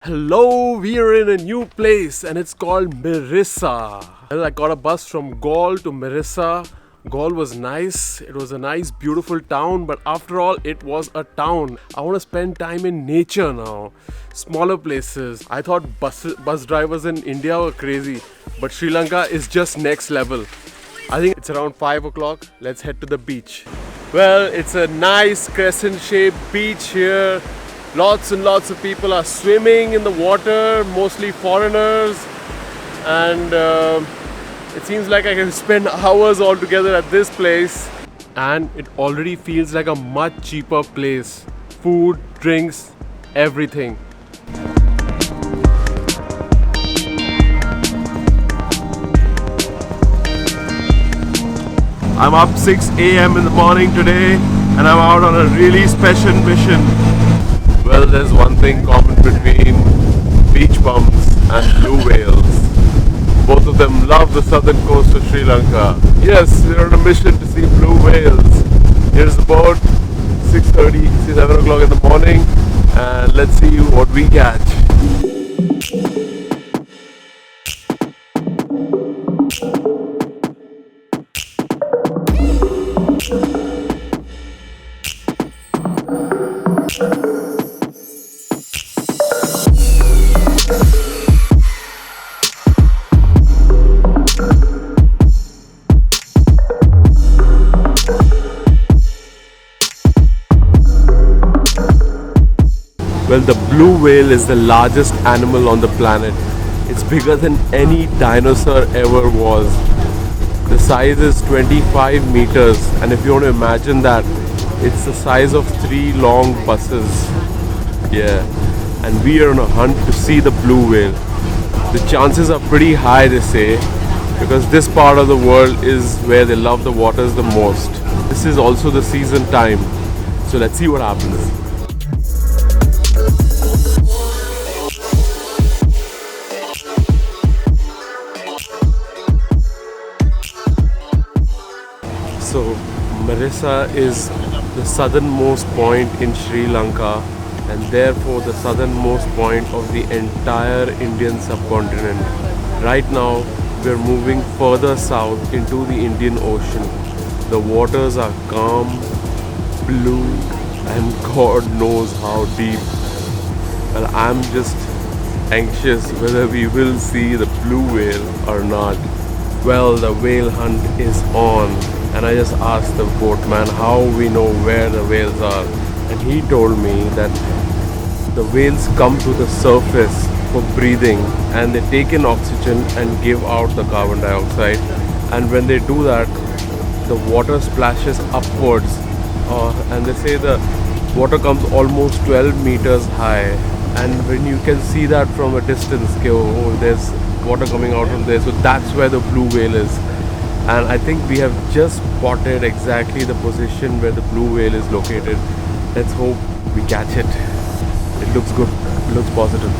Hello, we are in a new place and it's called Mirissa. Well, I got a bus from Gaul to Mirissa. Gaul was nice. It was a nice, beautiful town, but after all, it was a town. I want to spend time in nature now. Smaller places. I thought bus drivers in India were crazy, but Sri Lanka is just next level. I think it's around 5 o'clock. Let's head to the beach. Well, it's a nice crescent-shaped beach here. Lots and lots of people are swimming in the water, mostly foreigners, and it seems like I can spend hours altogether at this place, and it already feels like a much cheaper place. Food, drinks, everything. I'm up 6 a.m. in the morning today, and I'm out on a really special mission. Well, there's one thing common between beach bums and blue whales. Both of them love the southern coast of Sri Lanka. Yes, we're on a mission to see blue whales. Here's the boat, 6:30, 7 o'clock in the morning, and let's see what we catch. Well, the blue whale is the largest animal on the planet. It's bigger than any dinosaur ever was. The size is 25 meters, and if you want to imagine that, it's the size of 3 long buses. Yeah, and we are on a hunt to see the blue whale. The chances are pretty high, they say, because this part of the world is where they love the waters the most. This is also the season time, so let's see what happens. So, Mirissa is the southernmost point in Sri Lanka and therefore the southernmost point of the entire Indian subcontinent. Right now, we are moving further south into the Indian Ocean. The waters are calm, blue, and God knows how deep. Well, I'm just anxious whether we will see the blue whale or not. Well, the whale hunt is on. And I just asked the boatman how we know where the whales are, and he told me that the whales come to the surface for breathing and they take in oxygen and give out the carbon dioxide, and when they do that the water splashes upwards, and they say the water comes almost 12 meters high, and when you can see that from a distance, oh, there's water coming out from there, so that's where the blue whale is. And I think we have just spotted exactly the position where the blue whale is located. Let's hope we catch it. It looks good. It looks positive.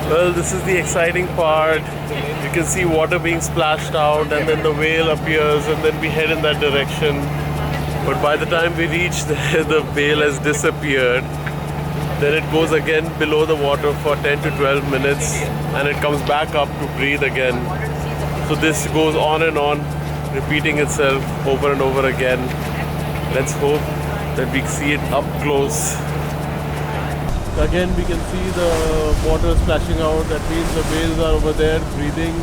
Well, this is the exciting part. You can see water being splashed out and then the whale appears and then we head in that direction. But by the time we reach there, the whale has disappeared. Then it goes again below the water for 10 to 12 minutes and it comes back up to breathe again. So this goes on and on, repeating itself over and over again. Let's hope that we see it up close. Again, we can see the water splashing out. That means the whales are over there breathing.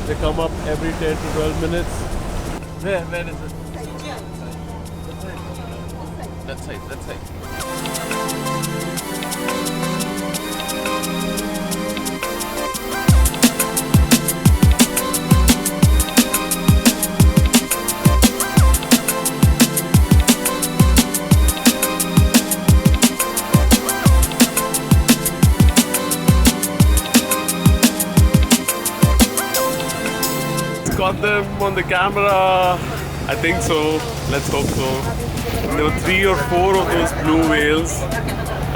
They come up every 10 to 12 minutes. Where is it? That side. got them on the camera. I think so. Let's hope so. There were 3 or 4 of those blue whales,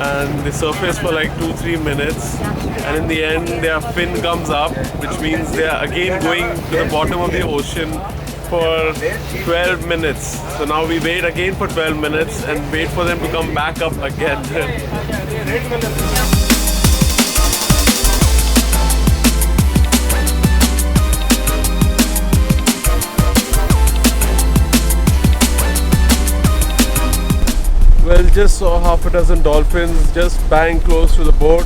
and they surfaced for like 2-3 minutes. And in the end, their fin comes up, which means they are again going to the bottom of the ocean for 12 minutes. So now we wait again for 12 minutes and wait for them to come back up again. Well, just saw half a dozen dolphins just bang close to the boat,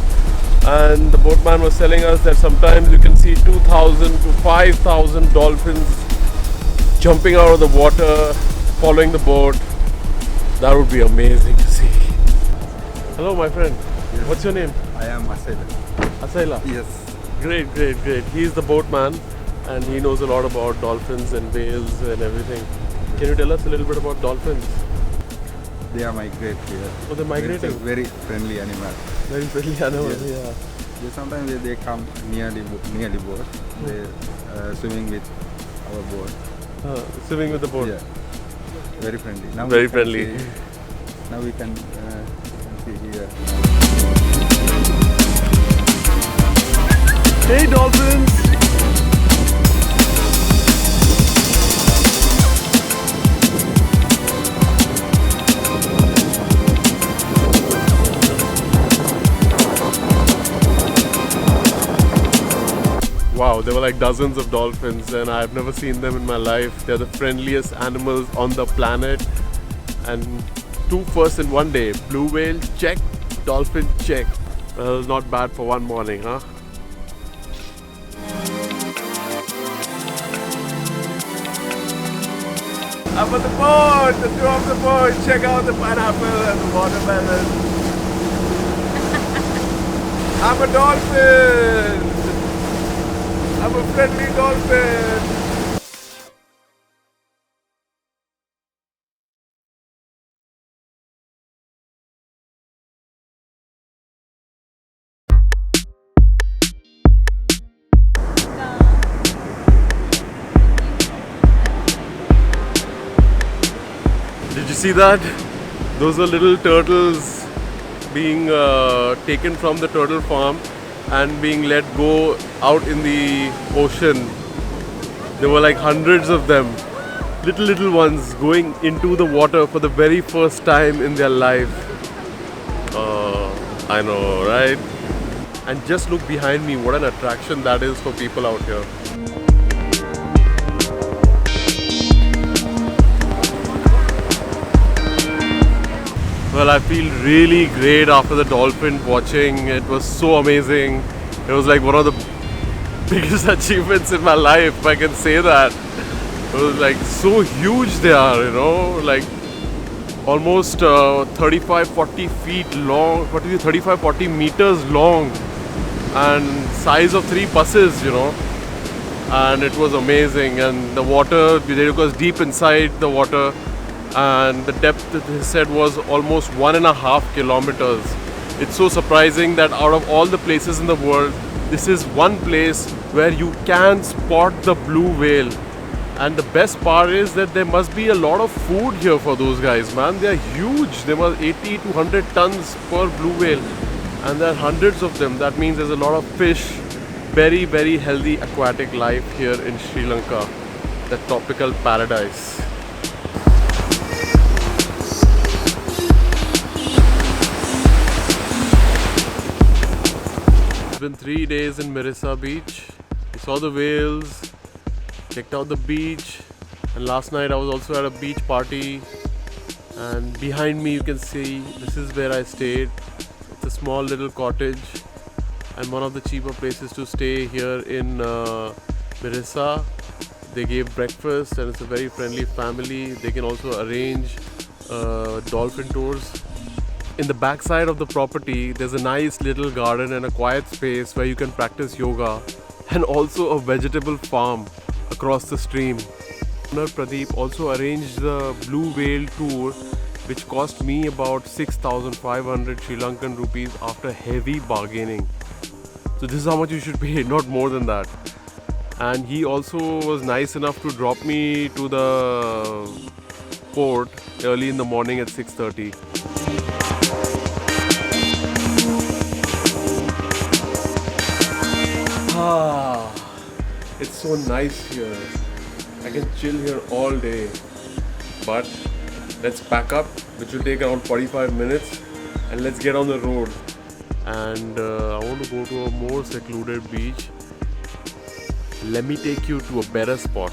and the boatman was telling us that sometimes you can see 2,000 to 5,000 dolphins jumping out of the water, following the boat. That would be amazing to see. Hello, my friend. Yes. What's your name? I am Asaila. Asaila. Yes. Great, great, great. He's the boatman, and he knows a lot about dolphins and whales and everything. Can you tell us a little bit about dolphins? They are migrate here. Oh, they're migrating. It's a very friendly animal. Very friendly animal. Yes. Yeah. Sometimes they come near the boat. They swimming with our boat. Swimming with the boat. Yeah. Very friendly. Now Very we can friendly. See, now we can see here. Hey, dolphins! Wow, there were like dozens of dolphins, and I've never seen them in my life. They're the friendliest animals on the planet. And 2 firsts in one day. Blue whale, check. Dolphin, check. Well, not bad for one morning, huh? Up on the boat, the 2 of the boat. Check out the pineapple and the watermelon. I'm a dolphin. I'm a friendly dolphin. Did you see that? Those are little turtles being taken from the turtle farm and being let go out in the ocean. There were like hundreds of them, little ones going into the water for the very first time in their life. I know, right? And just look behind me, what an attraction that is for people out here. Well, I feel really great after the dolphin watching. It was so amazing. It was like one of the biggest achievements in my life, if I can say that. It was like so huge they are, you know, like almost 35-40 feet long, 35-40 meters long, and size of 3 buses, you know. And it was amazing, and the water, it was deep inside the water, and the depth, they said, was almost 1.5 kilometers. It's so surprising that out of all the places in the world, this is one place where you can spot the blue whale. And the best part is that there must be a lot of food here for those guys, man. They are huge. There were 80 to 100 tons per blue whale, and there are hundreds of them. That means there's a lot of fish. Very, very healthy aquatic life here in Sri Lanka, the tropical paradise. It's been 3 days in Mirissa Beach. We saw the whales, checked out the beach, and last night I was also at a beach party. And behind me you can see this is where I stayed. It's a small little cottage and one of the cheaper places to stay here in Mirissa. They gave breakfast and it's a very friendly family. They can also arrange dolphin tours. In the backside of the property, there's a nice little garden and a quiet space where you can practice yoga, and also a vegetable farm across the stream. Owner Pradeep also arranged the blue whale tour, which cost me about 6,500 Sri Lankan rupees after heavy bargaining. So this is how much you should pay, not more than that. and he also was nice enough to drop me to the port early in the morning at 6:30. Ah, it's so nice here. I can chill here all day. But let's pack up, which will take around 45 minutes, and let's get on the road. And I want to go to a more secluded beach. Let me take you to a better spot.